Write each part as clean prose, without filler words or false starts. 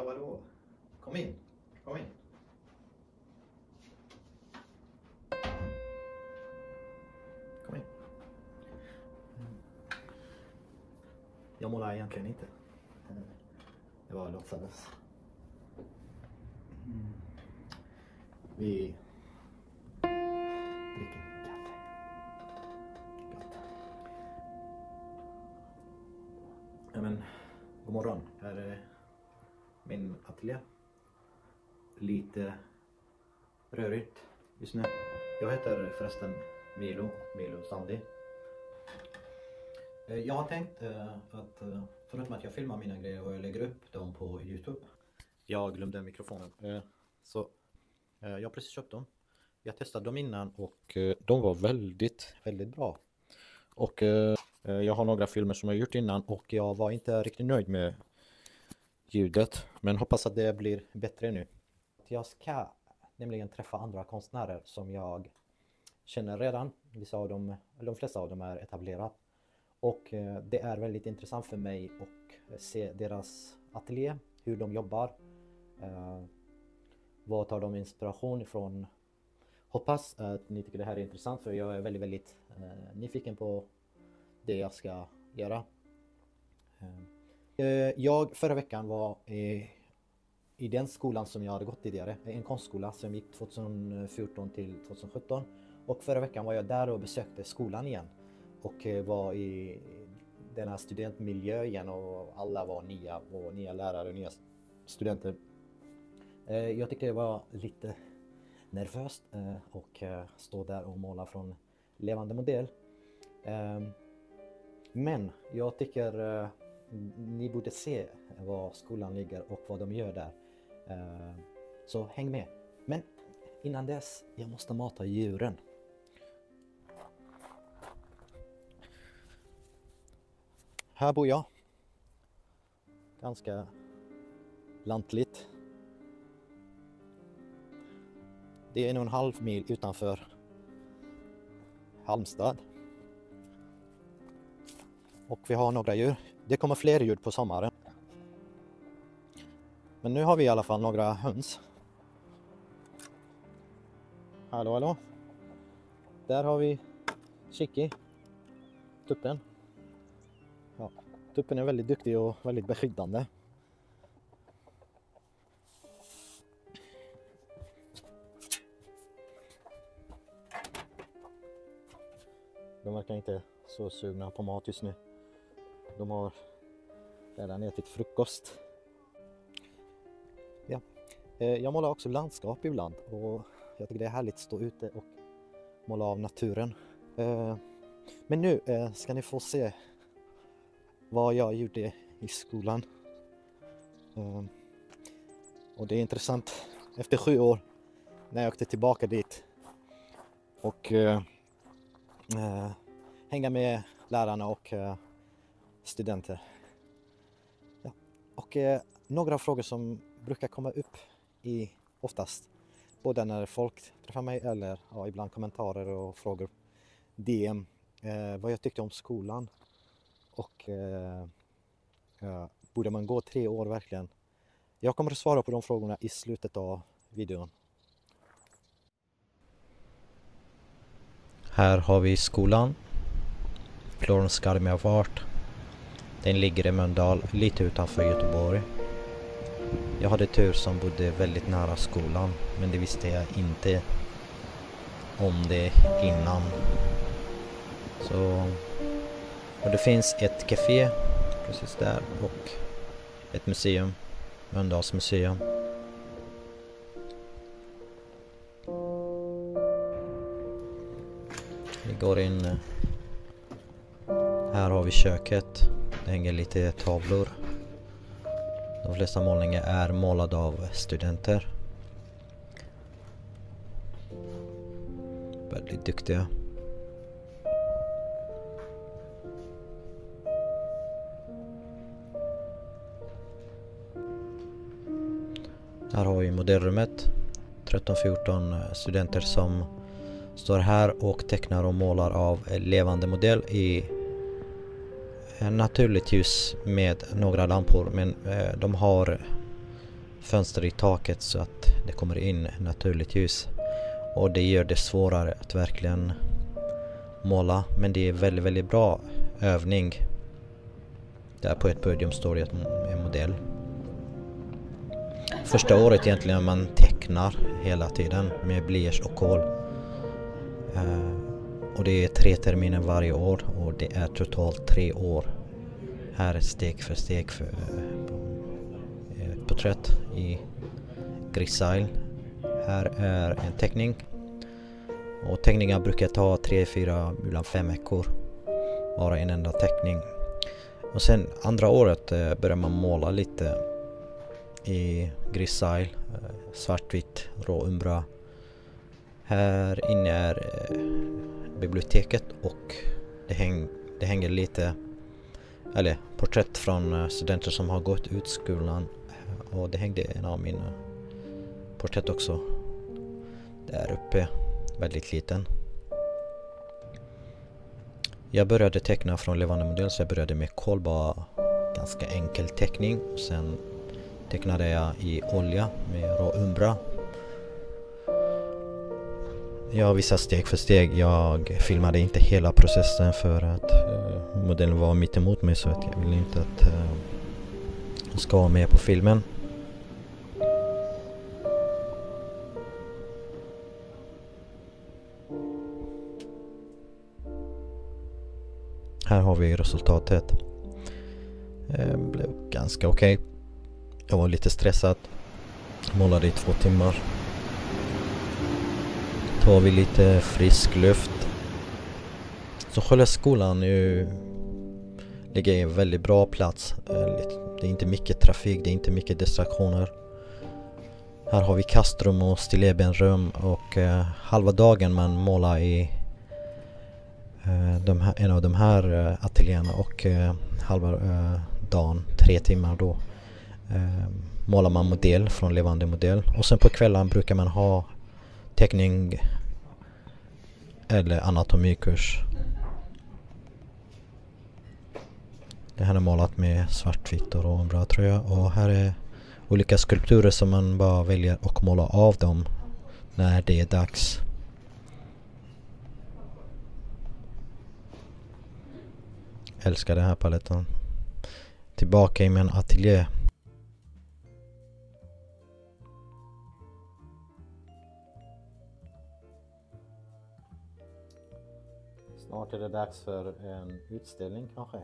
Vadå? Kom in. Kom in. Kom in. Jag målar egentligen inte. Det var låtsades. Vi dricker kaffe. Gott. Ja, men god morgon. Här är min ateljé. Lite rörigt just nu. Jag heter förresten Milo Sandi. Jag har tänkt att förutom att jag filmar mina grejer och jag lägger upp dem på YouTube. Jag glömde mikrofonen. Så jag har precis köpt dem. Jag testade dem innan och de var väldigt bra. Och jag har några filmer som jag gjort innan och jag var inte riktigt nöjd med ljudet. Men hoppas att det blir bättre nu. Jag ska nämligen träffa andra konstnärer som jag känner redan. Vissa av dem, eller de flesta av dem är etablerade. Och det är väldigt intressant för mig att se deras ateljé, hur de jobbar. Vad tar de inspiration ifrån? Hoppas att ni tycker det här är intressant, för jag är väldigt nyfiken på det jag ska göra. Jag förra veckan var i den skolan som jag hade gått tidigare, en konstskola som gick 2014 till 2017. Och förra veckan var jag där och besökte skolan igen. Och var i den här studentmiljön igen och alla var nya lärare och nya studenter. Jag tyckte det var lite nervöst och stå där och måla från levande modell. Men jag tycker ni borde se var skolan ligger och vad de gör där. Så häng med. Men innan dess, jag måste mata djuren. Här bor jag. Ganska lantligt. Det är 1,5 mil utanför Halmstad. Och vi har några djur. Det kommer fler djur på sommaren. Men nu har vi i alla fall några höns. Hallå. Där har vi Chicky. Tuppen. Ja, tuppen är väldigt duktig och väldigt beskyddande. De verkar inte så sugna på mat just nu. De har redan ätit frukost. Ja. Jag målar också landskap ibland och jag tycker det är härligt att stå ute och måla av naturen. Men nu ska ni få se vad jag gjorde i skolan. Och det är intressant efter 7 år när jag åkte tillbaka dit och hänga med lärarna och studenter. Ja. Och några frågor som brukar komma upp oftast, både när folk träffar mig eller ibland kommentarer och frågor, DM, vad jag tyckte om skolan och borde man gå 3 år verkligen. Jag kommer att svara på de frågorna i slutet av videon. Här har vi skolan, Florens Academy of Art. Den ligger i Mölndal, lite utanför Göteborg. Jag hade tur som bodde väldigt nära skolan, men det visste jag inte om det innan. Och det finns ett café precis där och ett museum, Mölndals museum. Vi går in. Här har vi köket. Det hänger lite tavlor. De flesta målningar är målade av studenter. Väldigt duktiga. Här har vi modellrummet. 13-14 studenter som står här och tecknar och målar av levande modell i naturligt ljus med några lampor, men de har fönster i taket så att det kommer in naturligt ljus. Och det gör det svårare att verkligen måla. Men det är väldigt, väldigt bra övning. Där på ett podium står det en modell. Första året egentligen man tecknar hela tiden med blyerts och kol. Och det är 3 terminer varje år och det är totalt 3 år. Här är steg för steg för ett porträtt i grisaille. Här är en teckning. Och teckningar brukar ta 3-4, ibland 5 veckor. Bara en enda teckning. Och sen andra året börjar man måla lite i grisaille, svartvitt, rå umbra. Här inne är biblioteket och det hänger lite, eller porträtt från studenter som har gått ut skolan. Och det hängde en av mina porträtt också där uppe, väldigt liten. Jag började teckna från levande modell, så jag började med kol, bara ganska enkel teckning. Sen tecknade jag i olja med rå umbra. Jag visade steg för steg. Jag filmade inte hela processen för att modellen var mitt emot mig, så att jag ville inte att hon ska vara med på filmen. Här har vi resultatet. Det blev ganska okej. Jag var lite stressad. Målade i 2 timmar. Tar vi lite frisk luft. Så själva skolan ligger i en väldigt bra plats. Det är inte mycket trafik, det är inte mycket distraktioner. Här har vi kastrum och stilleben-rum och halva dagen man målar i en av de här ateljéerna och halva dagen, 3 timmar då, målar man modell från levande modell. Och sen på kvällen brukar man ha teckning eller anatomikurs. Det här är målat med svartvitt och råbra, tror jag. Och här är olika skulpturer som man bara väljer att måla av dem när det är dags. Älskar den här paletten. Tillbaka i min ateljé. Snart är det dags för en utställning kanske.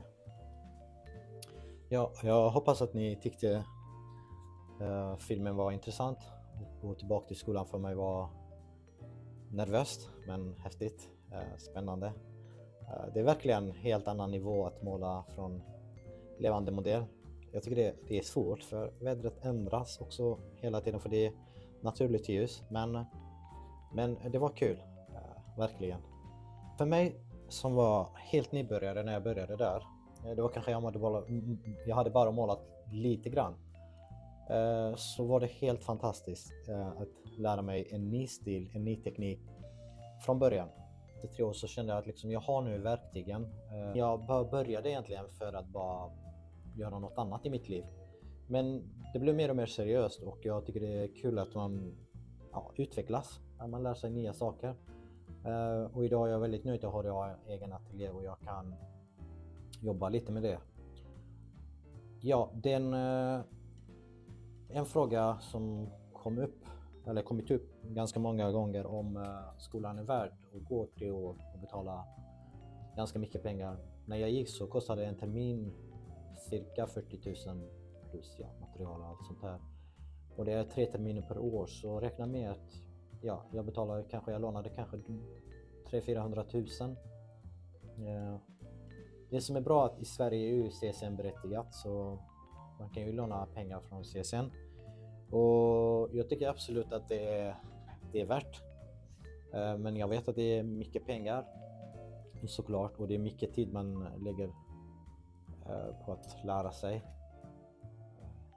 Ja, jag hoppas att ni tyckte filmen var intressant. Att gå tillbaka till skolan för mig var nervöst men häftigt, spännande. Det är verkligen en helt annan nivå att måla från levande modell. Jag tycker det är svårt för vädret ändras också hela tiden för det är naturligt ljus. Men det var kul, verkligen. För mig som var helt nybörjare när jag började där, det var kanske jag hade bara målat lite grann. Så var det helt fantastiskt att lära mig en ny stil, en ny teknik från början. Efter 3 år så kände jag att liksom, jag har nu verktygen. Jag började egentligen för att bara göra något annat i mitt liv. Men det blev mer och mer seriöst och jag tycker det är kul att man utvecklas. Att man lär sig nya saker. Och idag är jag väldigt nöjd att ha egen ateljé och jag kan jobba lite med det. Ja, en fråga som kommit upp ganska många gånger om skolan är värd att gå 3 år och betala ganska mycket pengar. När jag gick så kostade en termin cirka 40 000 plus material och allt sånt här. Och det är 3 terminer per år, så räkna med att jag lånade kanske 300-400 000. Det som är bra att i Sverige är ju CSN berättigat, så man kan ju låna pengar från CSN. Och jag tycker absolut att det är värt. Men jag vet att det är mycket pengar såklart, och det är mycket tid man lägger på att lära sig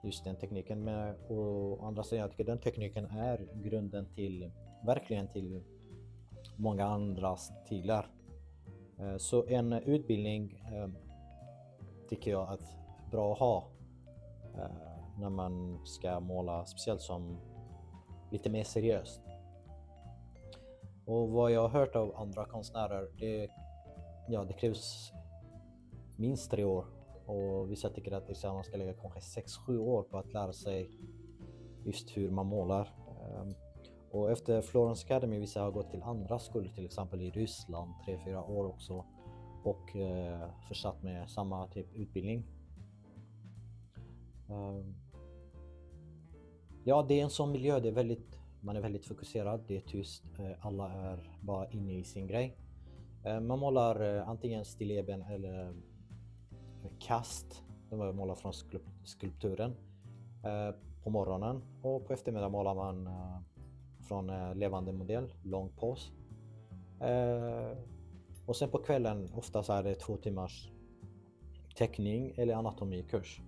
just den tekniken. Men å andra sidan, jag tycker den tekniken är grunden verkligen till många andra stilar. Så en utbildning tycker jag att bra att ha. när man ska måla, speciellt som lite mer seriöst. Och vad jag har hört av andra konstnärer, det krävs minst 3 år. Och vissa tycker att man ska lägga kanske 6-7 år på att lära sig just hur man målar. Och efter Florence Academy, vissa har gått till andra skolor, till exempel i Ryssland 3-4 år också, och försatt med samma typ utbildning. Ja, det är en sån miljö, man är väldigt fokuserad, det är tyst, alla är bara inne i sin grej. Man målar antingen stilleben eller kast, de målar från skulpturen på morgonen, och på eftermiddagen målar man från levande modell, lång pose. Och sen på kvällen oftast är det 2 timmars teckning eller anatomikurs.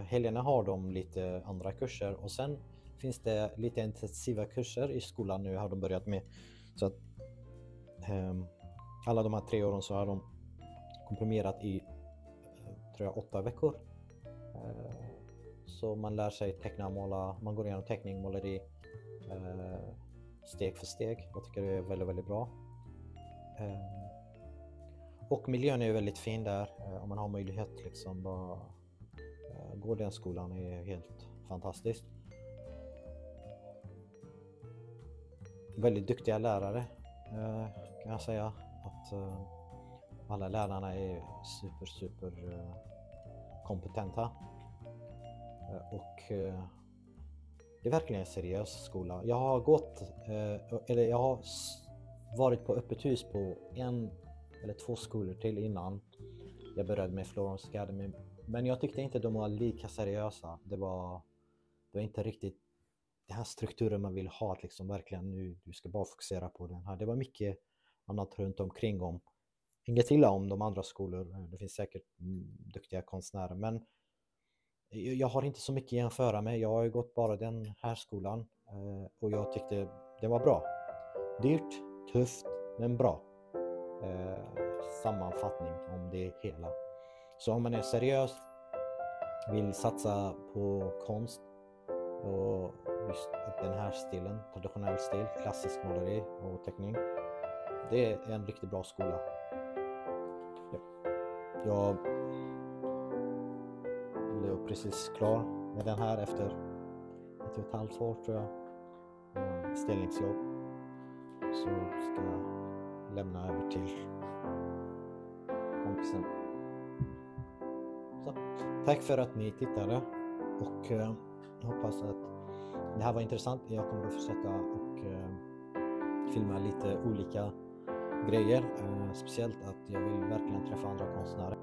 Helgerna har de lite andra kurser, och sen finns det lite intensiva kurser i skolan nu har de börjat med. Så att alla de här 3 åren så har de komprimerat i tror jag 8 veckor. Så man lär sig teckna och måla, man går igenom teckning, måleri steg för steg. Jag tycker det är väldigt, väldigt bra. Och miljön är väldigt fin där, om man har möjlighet liksom bara gå den skolan är helt fantastiskt. Väldigt duktiga lärare kan jag säga, att alla lärarna är super kompetenta, och det är verkligen en seriös skola. Jag har varit på öppet hus på 1 eller 2 skolor till innan jag började med Florence Academy, men jag tyckte inte de var lika seriösa. Det var inte riktigt den här strukturen man vill ha, att liksom verkligen nu du ska bara fokusera på den här. Det var mycket annat runt omkring. Inget illa om de andra skolor, det finns säkert duktiga konstnärer, men jag har inte så mycket att jämföra med. Jag har ju gått bara den här skolan, och jag tyckte det var bra. Dyrt, tufft, men bra. Sammanfattning om det hela. Så om man är seriös, vill satsa på konst och just den här stilen, traditionell stil, klassisk måleri och teckning, det är en riktigt bra skola. Jag blev precis klar med den här efter 1,5 år tror jag, ställningsjobb. Så ska jag lämna över till kompisen. Så, tack för att ni tittade, och hoppas att det här var intressant. Jag kommer att försöka och filma lite olika grejer, speciellt att jag vill verkligen träffa andra konstnärer.